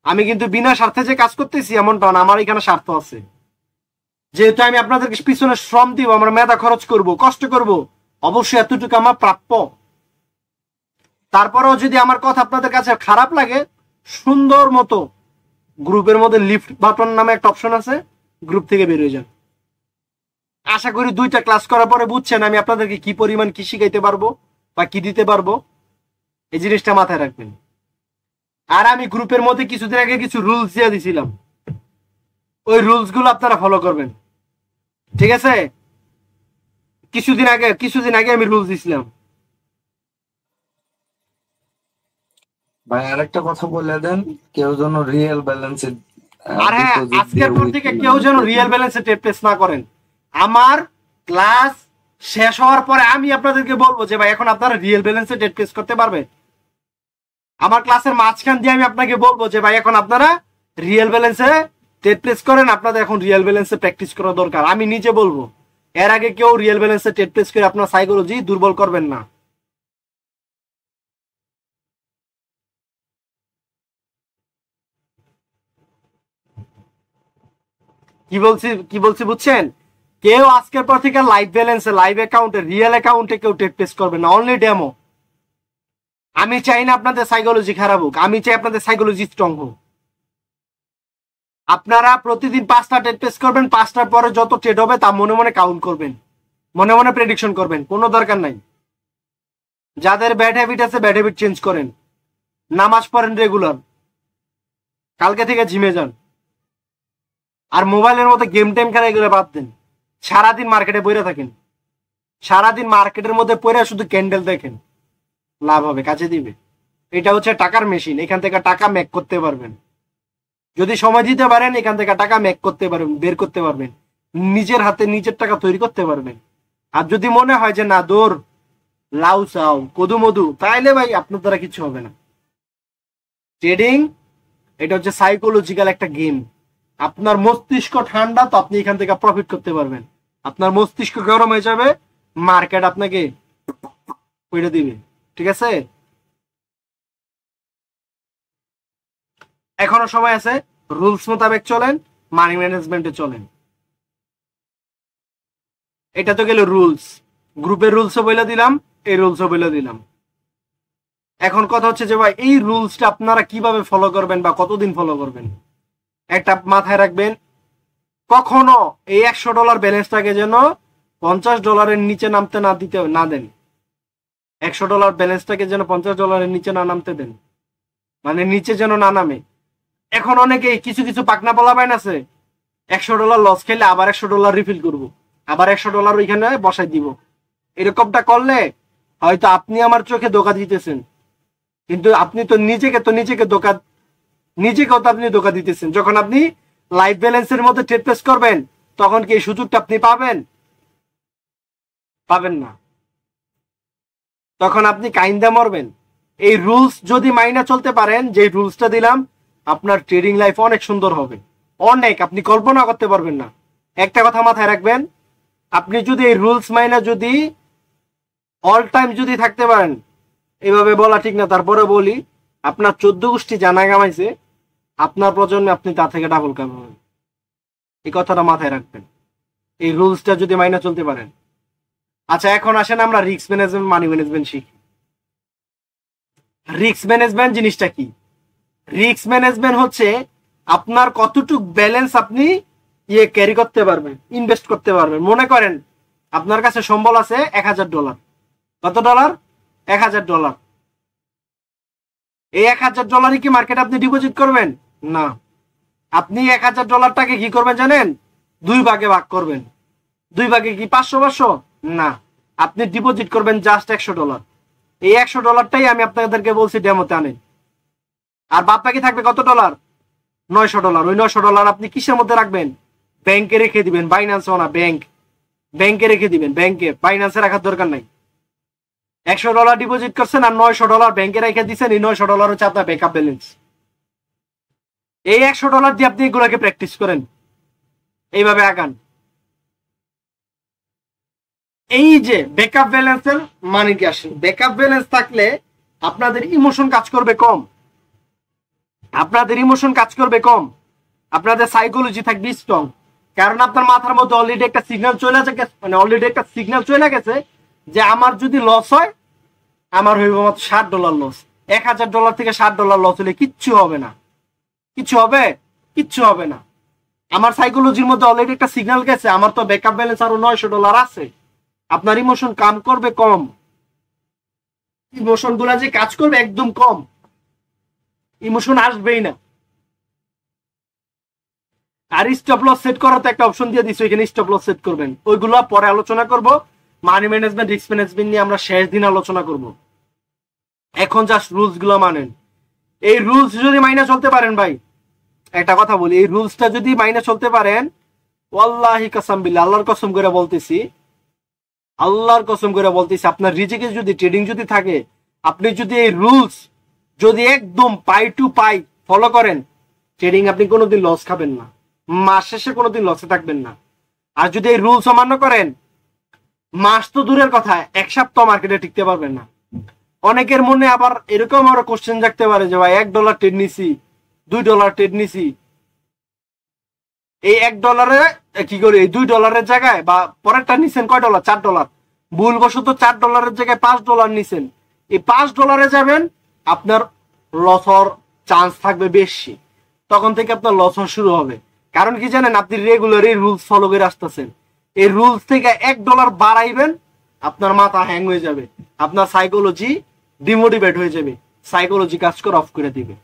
আমি কিন্তু বিনা স্বার্থে যে কাজ করতেছি এমনটা না, আমার এখানে স্বার্থ আছে। যেহেতু আমি আপনাদেরকে পিছনে শ্রম দিব, আমার মেধা খরচ করব, কষ্ট করব, অবশ্যই এতটুকু আমার প্রাপ্য। তারপরেও যদি আমার কথা আপনাদের কাছে খারাপ লাগে, সুন্দর মতো গ্রুপের মধ্যে লিফট বাটন নামে একটা অপশন আছে, গ্রুপ থেকে বেরিয়ে যান। আশা করি 2টা ক্লাস করার পরে বুঝছেন আমি আপনাদেরকে কি পরিমাণ কি শিখাইতে পারবো বা কি দিতে পারবো। এই জিনিসটা মাথায় রাখবেন। আর আমি গ্রুপের মধ্যে কিছুদিন আগে কিছু রুলস দিয়ে দিছিলাম, ওই রুলস গুলো আপনারা ফলো করবেন, ঠিক আছে? কিছুদিন আগে আমি রুলস দিছিলাম।
ভাই আরেকটা কথা বলে দেন, কেউ যেন রিয়েল ব্যালেন্সে
আর হ্যাঁ, আজকের পর থেকে কেউ যেন রিয়েল ব্যালেন্সে টেস্ট না করেন। আমার ক্লাস শেষ হওয়ার পরে আমি আপনাদেরকে বলবো যে ভাই এখন আপনারা রিয়েল ব্যালেন্সে টেস্ট করতে পারবেন। আমার ক্লাসের মাঝখান দিয়ে আমি আপনাকে বলবো যে ভাই এখন আপনারা রিয়েল ব্যালেন্সে টেস্ট করেন, আপনাদের এখন রিয়েল ব্যালেন্সে প্র্যাকটিস করা দরকার। আমি নিজে বলবো, এর আগে কেউ রিয়েল ব্যালেন্সে টেস্ট করে আপনার সাইকোলজি দুর্বল করবেন না। কি বলছি বুঝছেন? কেউ আজকের পর থেকে লাইভ ব্যালেন্সে, লাইভ অ্যাকাউন্টে, রিয়েল অ্যাকাউন্টে কেউ টেস্ট করবে না, অনলি ডেমো। আমি চাই না আপনাদের সাইকোলজি খারাপ হোক, আমি চাই আপনাদের সাইকোলজি স্ট্রং হোক। আপনারা প্রতিদিন 5টা টেস্ট করবেন, 5টার পরে যত ট্রেড হবে তা মনে মনে কাউন্ট করবেন, মনে মনে প্রেডিকশন করবেন, কোনো দরকার নাই। যাদের ব্যাড হ্যাবিট আছে ব্যাড হ্যাবিট চেঞ্জ করেন, নামাজ পড়েন রেগুলার, কালকে থেকে জিমে যান। আর মোবাইলের মতো গেম টেম খেলা এগুলো বাদ দেন। সারাদিন মার্কেটে বইরে থাকেন, সারাদিন মার্কেটের মধ্যে পড়ে শুধু ক্যান্ডেল দেখেন, লাভ হবে, কাছে দিবে। এটা হচ্ছে টাকার মেশিন, এখান থেকে টাকা মেক করতে পারবেন যদি সময় দিতে পারেন। এখান থেকে টাকা মেক করতে পারবেন, বের করতে পারবেন, নিজের হাতে নিজের টাকা তৈরি করতে পারবেন। আর যদি মনে হয় যে না দৌড় লাউ চাও কদু মধু, তাইলে ভাই আপনার দ্বারা কিছু হবে না। ট্রেডিং এটা হচ্ছে সাইকোলজিক্যাল একটা গেম। আপনার মস্তিষ্ক ঠান্ডা তো আপনি এখান থেকে প্রফিট করতে পারবেন। আপনার মস্তিষ্ক গরম হয়ে যাবে, মার্কেট আপনাকে ওইটা দিবে, ঠিক আছে? এখনো সময় আছে, রুলস মোতাবেক চলেন, মানি ম্যানেজমেন্টে চলেন। এটা তো গেল রুলস, গ্রুপের রুলসও বলে দিলাম, এই রুলসও বলে দিলাম। এখন কথা হচ্ছে যে ভাই এই রুলসটা আপনারা কিভাবে ফলো করবেন বা কতদিন ফলো করবেন। একটা মাথায় রাখবেন, কখনো এই $100 ব্যালেন্সটাকে যেন $50 নিচে নামতে না দেন। $100 ব্যালেন্সটাকে যেন $50 নিচে না নামতে দেন, মানে নিচে যেন না নামে। এখন অনেকে কিছু কিছু পাকনা পোলাপাইন আছে, $100 লস খেলে আবার $100 রিফিল করব, আবার $100 ওইখানে বসাই দিব। এরকমটা করলে হয়তো আপনি আমার চোখে ধোকা দিতেছেন, কিন্তু আপনি তো নিজেকেও তো আপনি ধোকা দিতেছেন। যখন আপনি লাইফ ব্যালেন্সের মধ্যে টেস্ট করবেন তখন কি এই সুযোগটা আপনি পাবেন না, তখন আপনি কাইন্দা মরবেন। এই রুলস যদি মাইনা চলতে পারেন, যে রুলসটা দিলাম, আপনার ট্রেডিং লাইফ অনেক সুন্দর হবে, অনেক, আপনি কল্পনা করতে পারবেন না। একটা কথা মাথায় রাখবেন, আপনি যদি এই রুলস মাইনা যদি অল টাইম যদি থাকতে পারেন, এভাবে বলা ঠিক না, তারপরে বলি, আপনার 14 গোষ্ঠী জানা কামাইছে, আপনার প্রজন্মে আপনি তা থেকে ডাবল কামাবেন। এই কথাটা মাথায় রাখবেন, এই রুলসটা যদি মাইনা চলতে পারেন। আচ্ছা, এখন আসেন আমরা রিস্ক ম্যানেজমেন্ট, মানি ম্যানেজমেন্ট শিখি। রিস্ক ম্যানেজমেন্ট জিনিসটা কি? রিস্ক ম্যানেজমেন্ট হচ্ছে আপনার কতটুক ব্যালেন্স আপনি ক্যারি করতে পারবেন, ইনভেস্ট করতে পারবেন। মনে করেন আপনার কাছে সম্বল আছে $1000। কত ডলার? $1000। এই $1000 কি মার্কেটে আপনি ডিপোজিট করবেন? না। আপনি $1000টাকে কি করবেন জানেন? 2 ভাগে ভাগ করবেন। 2 ভাগে কি 500? না, আপনি ডিপোজিট করবেন জাস্ট $100। এই $100টাই আমি আপনাদেরকে বলছি ডেমোতে আনেন। আর বাদ বাকি থাকবে কত ডলার? $900। ওই $900 আপনি কিসের মধ্যে রাখবেন? ব্যাংকে রেখে দিবেন। বাইন্যান্সও না, ব্যাংকে রেখে দিবেন। ব্যাংকে, বাইন্যান্সে রাখার দরকার নাই। $100 ডিপোজিট করছেন আর $900 ব্যাংকে রেখে দিচ্ছেন, এই $900 হচ্ছে আপনার ব্যাকআপ ব্যালেন্স। এই $100 দিয়ে আপনি এগুলোকে প্র্যাকটিস করেন, এইভাবে আগান। এই যে ব্যাকআপ ব্যালেন্সের মানে কি আসে? ব্যাকআপ ব্যালেন্স থাকলে আপনাদের ইমোশন কাজ করবে কম, আপনাদের সাইকোলজি থাকবে স্ট্রং। কারণ আপনার মাথার মধ্যে অলরেডি একটা সিগন্যাল চলে গেছে যে আমার যদি লস হয়, আমার হইব মাত্র $60 লস। $1000 থেকে $60 লস হলে কিচ্ছু হবে না। আমার সাইকোলজির মধ্যে অলরেডি একটা সিগন্যাল গেছে, আমার তো ব্যাকআপ ব্যালেন্স আরো $900 আছে। আপনার ইমোশন কাম করবে কম, ইমোশন গুলা যে কাজ করবে একদম কম, ইমোশন আসবেই না। আর স্টপ লস সেট করার তো একটা অপশন দিয়ে দিচ্ছি, ওইখানে স্টপ লস সেট করবেন। ওইগুলো পরে আলোচনা করব। মানি ম্যানেজমেন্ট, রিস্ক ম্যানেজমেন্ট নিয়ে আমরা শেষ দিন আলোচনা করব। এখন জাস্ট রুলস গুলো মানেন। এই রুলস যদি মাইনা চলতে পারেন ভাই, একটা কথা বলি, এই রুলসটা যদি মাইনা চলতে পারেন, ওয়াল্লাহি কসম বিল্লাহ, আল্লাহর কসম করে বলতেছি, আল্লাহর কসম করে বলতেছি, আপনার রিজিকে যদি ট্রেডিং যদি থাকে, আপনি যদি এই রুলস যদি একদম পাই টু পাই ফলো করেন, ট্রেডিং আপনি কোনোদিন লস খাবেন না, মাস শেষে কোনোদিন লসে থাকবেন না। আর যদি এই রুলস অমান্য করেন, মাস তো দূরের কথা, এক সপ্তাহ মার্কেটে টিকতে পারবেন না। অনেকের মনে আবার এরকম আরো কোশ্চেন থাকতে পারে যে ভাই $1 ট্রেড নিছি, $2 ট্রেড নিছি, এই $1 কি করি, এই $2 জায়গায় বা পরেরটা নিছেন কয় ডলার, $4, ভুলবশত $4 জায়গায় $5 নিছেন, এই $5 যাবেন, আপনার লস হওয়ার চান্স থাকবে বেশি। তখন থেকে আপনার লস হওয়া শুরু হবে। কারণ কি জানেন, আপনি রেগুলার এই রুলস ফলো করে আসতেছেন, এই রুলস থেকে $1 বাড়াইবেন, আপনার মাথা হ্যাং হয়ে যাবে, আপনার সাইকোলজি ডিমোটিভেট হয়ে যাবে, সাইকোলজি কাজ করে অফ করে দিবে।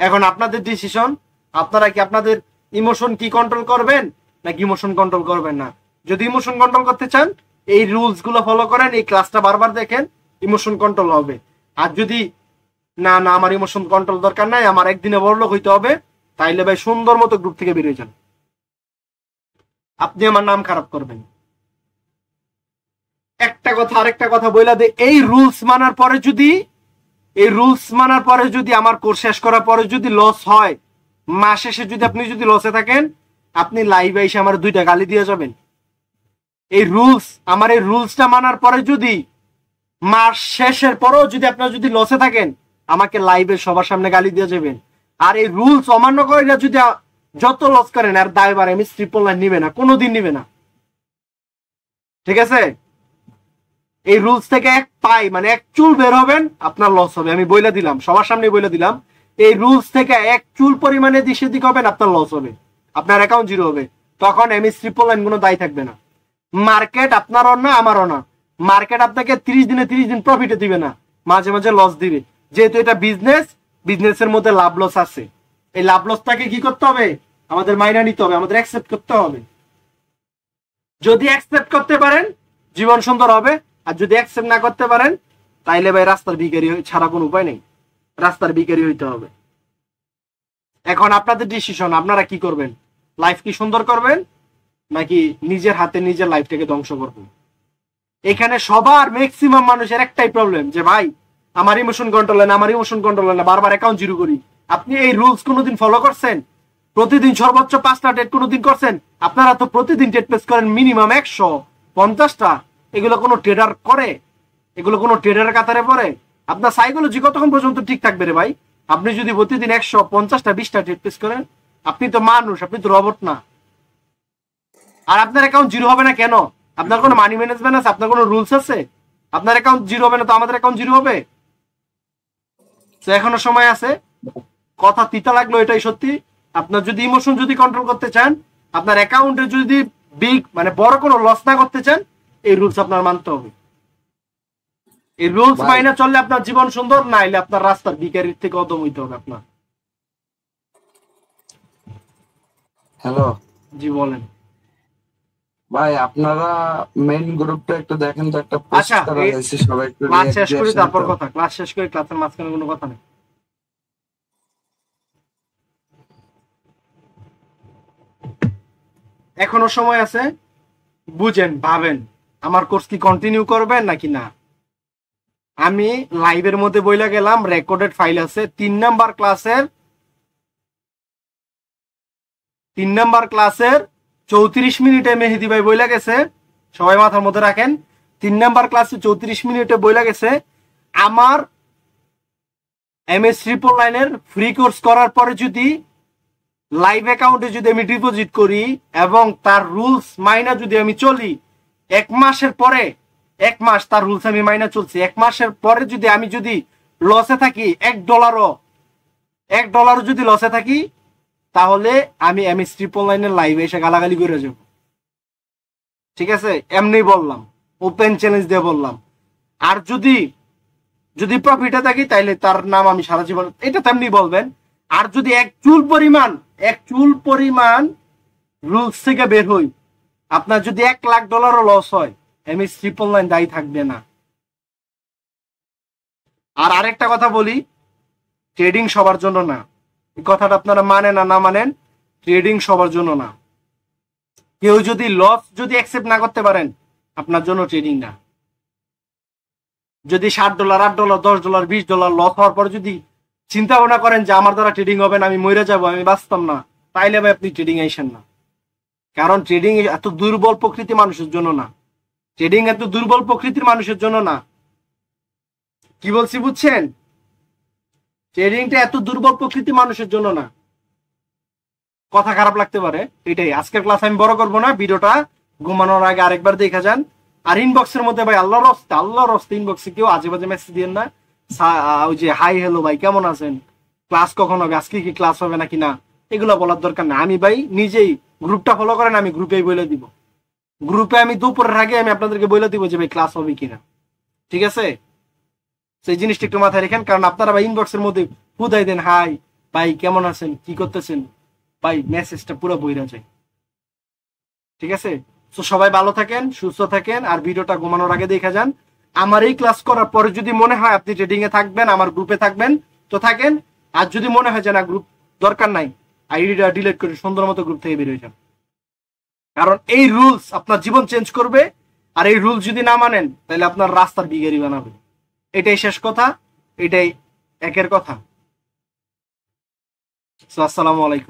এখন আপনাদের ডিসিশন, আপনারা কি আপনাদের ইমোশন কি কন্ট্রোল করবেন নাকি ইমোশন কন্ট্রোল করবেন না। যদি ইমোশন কন্ট্রোল করতে চান, এই রুলস গুলো ফলো করেন, এই ক্লাসটা বারবার দেখেন, ইমোশন কন্ট্রোল হবে। আর যদি না না আমার ইমোশন কন্ট্রোল দরকার নাই, আমার একদিনে বড়লোক হইতে হবে, তাইলে ভাই সুন্দর মতো গ্রুপ থেকে বেরিয়ে যান, আপনি আমার নাম খারাপ করবেন। একটা কথা আরেকটা কথা বইলা দে, এই রুলস মানার পরে যদি আমার কোর্স শেষ করার পরে যদি লস হয়, মাস শেষে যদি আপনি যদি লসে থাকেন, আপনি লাইভে এসে আমার 2টা গালি দিয়ে যাবেন। এই রুলস, আমার এই রুলসটা মানার পরে যদি মাস শেষের পরেও যদি আপনারা যদি লসে থাকেন, আমাকে লাইভে সবার সামনে গালি দিয়ে যাবেন। আর এই রুলস অমান্য করে যদি যত লস করেন, আর দায়বার আমি ট্রিপল লাইন নিবে না, কোনোদিন নিবে না, ঠিক আছে? এই রুলস থেকে এক পাই মানে এক চুল বের হবেন, আপনার লস হবে, আমি বইলা দিলাম, সবার সামনে বইলা দিলাম। এই রুলস থেকে এক চুল পরিমাণে দিশে দিক হবেন, আপনার লস হবে, আপনার অ্যাকাউন্ট জিরো হবে। তখন এমএস ট্রিপল লাইন কোনো দায়ী থাকবে না। মার্কেট আপনারও না আমারও না, মার্কেট আপনাকে 30 দিনে 30 দিন প্রফিটে দিবে না, মাঝে মাঝে লস দিবে। যেহেতু এটা বিজনেস, বিজনেসের মধ্যে লাভ লস আছে, এই লাভ লসটাকে কি করতে হবে, আমাদের মাইনা নিতে হবে, আমাদের অ্যাকসেপ্ট করতে হবে। যদি অ্যাকসেপ্ট করতে পারেন, জীবন সুন্দর হবে। আর যদি অ্যাকসেপ্ট না করতে পারেন, তাইলে ভাই রাস্তার ভিখারি ছাড়া কোনো উপায় নেই, রাস্তার ভিখারি হইতে হবে। এখন আপনাদের ডিসিশন, আপনারা কি করবেন, লাইফ কি সুন্দর করবেন নাকি নিজের হাতে নিজের লাইফটাকে ধ্বংস করবেন। এখানে সবার ম্যাক্সিমাম মানুষের একটাই প্রবলেম যে ভাই আমার ইমোশন কন্ট্রোল হয় না, আমার ইমোশন কন্ট্রোল হয় না, বারবার অ্যাকাউন্ট জিরো করি। আপনি এই রুলস কোনোদিন ফলো করছেন? প্রতিদিন সর্বোচ্চ 5টা ডেট কোনোদিন করছেন? আপনারা তো প্রতিদিন ডেট প্লেস করেন মিনিমাম 150টা। এগুলো কোনো ট্রেডার করে? এগুলো কোনো ট্রেডারের কাতারে পড়ে? আপনার সাইকোলজি কতক্ষণ পর্যন্ত ঠিক থাকবে রে ভাই? আপনি যদি প্রতিদিন 150টা 20টা ডেট প্লেস করেন, আপনি তো মানুষ, আপনি তো রোবট না। আর আপনার অ্যাকাউন্ট জিরো হবে না কেন? আপনার কোনো মানি ম্যানেজমেন্ট আছে? আপনার কোনো রুলস আছে? আপনার অ্যাকাউন্ট জিরো হবে না তো আমাদের অ্যাকাউন্ট জিরো হবে? তো এখনো সময় আছে। কথা তিতা লাগলো, এটাই সত্যি। আপনার যদি ইমোশন যদি কন্ট্রোল করতে চান, আপনার অ্যাকাউন্টে যদি বিগ মানে বড় কোনো লস না করতে চান, এই রুলস আপনার মানতে হবে। এই রুলস মাইনে চললে আপনার জীবন সুন্দর, না হলে আপনার রাস্তার ভিখারির থেকে অদম হইতে হবে আপনার।
হ্যালো
জি বলেন
ভাই, আপনারা মেইন গ্রুপটা একটু দেখেন তো, একটা পোস্ট
আচ্ছা,
করা হয়েছে, সবাই একটু
ক্লাস শেষ করি
reaction
তারপর
দাও।
কথা। ক্লাস শেষ করে ক্লাসের মাঝখানে কোনো কথা নেই। এখনো সময় আছে, বুঝেন, ভাবেন আমার কোর্স কি কন্টিনিউ করবেন নাকি না। আমি লাইভের মধ্যে বইলা গেলাম, রেকর্ডেড ফাইল আছে। 3 নাম্বার ক্লাসের 34 মিনিটে মেহেদি ভাই বইলা গেছে, সবাই মাথার মধ্যে রাখেন। 3 নাম্বার ক্লাসে 34 মিনিটে বইলা গেছে, আমার এমএস ট্রিপল লাইনের ফ্রি কোর্স করার পরে যদি লাইভ অ্যাকাউন্টে যদি আমি ডিপোজিট করি এবং তার রুলস মাইনা যদি আমি চলি, 1 মাসের পরে, 1 মাস তার রুলস আমি মাইনা চলছি, 1 মাসের পরে যদি আমি যদি লসে থাকি, $1 যদি লসে থাকি, তাহলে আমি এমএস ট্রিপল লাইনের লাইভে এসে গালাগালি করে যাব। ঠিক আছে, এমনি বললাম, ওপেন চ্যালেঞ্জ দিয়ে বললাম। আর যদি প্রফিটে থাকি, তাইলে তার নাম আমি সারা জীবন, এটা তেমনি বলবেন। আর যদি এক চুল পরিমাণ রুলস থেকে বের হই। আপনার যদি $1,00,000 লস হয়, MS999 দায়ী থাকবে না। আর আরেকটা কথা বলি, ট্রেডিং সবার জন্য না। এই কথাটা আপনারা মানেন না মানেন, ট্রেডিং সবার জন্য না। কেউ যদি লস যদি অ্যাকসেপ্ট না করতে পারেন, আপনার জন্য ট্রেডিং না। যদি $60, $8, $10, $20 লস হওয়ার পর যদি চিন্তা ভাবনা করেন যে আমার দ্বারা ট্রেডিং হবে না, আমি মরে যাবো, আমি বাঁচতাম না, তাইলে ভাই আপনি ট্রেডিং আইসেন না। কারণ ট্রেডিং এত দুর্বল প্রকৃতির মানুষের জন্য না। ট্রেডিং এত দুর্বল প্রকৃতির মানুষের জন্য না। কি বলছি বুঝছেন? ট্রেডিংটা এত দুর্বল প্রকৃতির মানুষের জন্য না। কথা খারাপ লাগতে পারে, এটাই। আজকের ক্লাস আমি বড় করবো না, ভিডিওটা ঘুমানোর আগে আরেকবার দেখা যান। আর ইনবক্সের মধ্যে ভাই আল্লাহর রাস্তে ইনবক্সে কেউ আজে বাজে মেসেজ দিয়েন না। ওই যে হাই হ্যালো ভাই কেমন আছেন, ক্লাস কখন হবে, আজকে কি ক্লাস হবে নাকি না, এগুলো বলার দরকার না। আমি ভাই নিজেই গ্রুপটা ফলো করেন, আমি গ্রুপেই বলে দিব। গ্রুপে আমি দুপুরের আগে আমি আপনাদেরকে বলে দিব যে ভাই ক্লাস হবে কিনা। ঠিক আছে? সেই জিনিসটা একটু মাথায় রেখেন, কারণ আপনারা ভাই ইনবক্সের মধ্যে বুঝাই দেন হাই ভাই কেমন আছেন, কি করতেছেন, ভাই মেসেজটা পুরো বইরা যায়। ঠিক আছে? তো সবাই ভালো থাকেন, সুস্থ থাকেন, আর ভিডিওটা ঘুমানোর আগে দেখা যান। আমার এই ক্লাস করার পরে যদি মনে হয় আপনি ট্রেডিং এ থাকবেন, আমার গ্রুপে থাকবেন, তো থাকেন। আর যদি মনে হয় যে না গ্রুপ দরকার নাই, আইডিটা ডিলিট করে সুন্দর মতো গ্রুপ থেকে বের হয়ে যান। কারণ এই রুলস আপনার জীবন চেঞ্জ করবে, আর এই রুলস যদি না মানেন তাহলে আপনার রাস্তার বিগেরি বানাবে। এটাই শেষ কথা, এটাই একের কথা। আসসালামু আলাইকুম।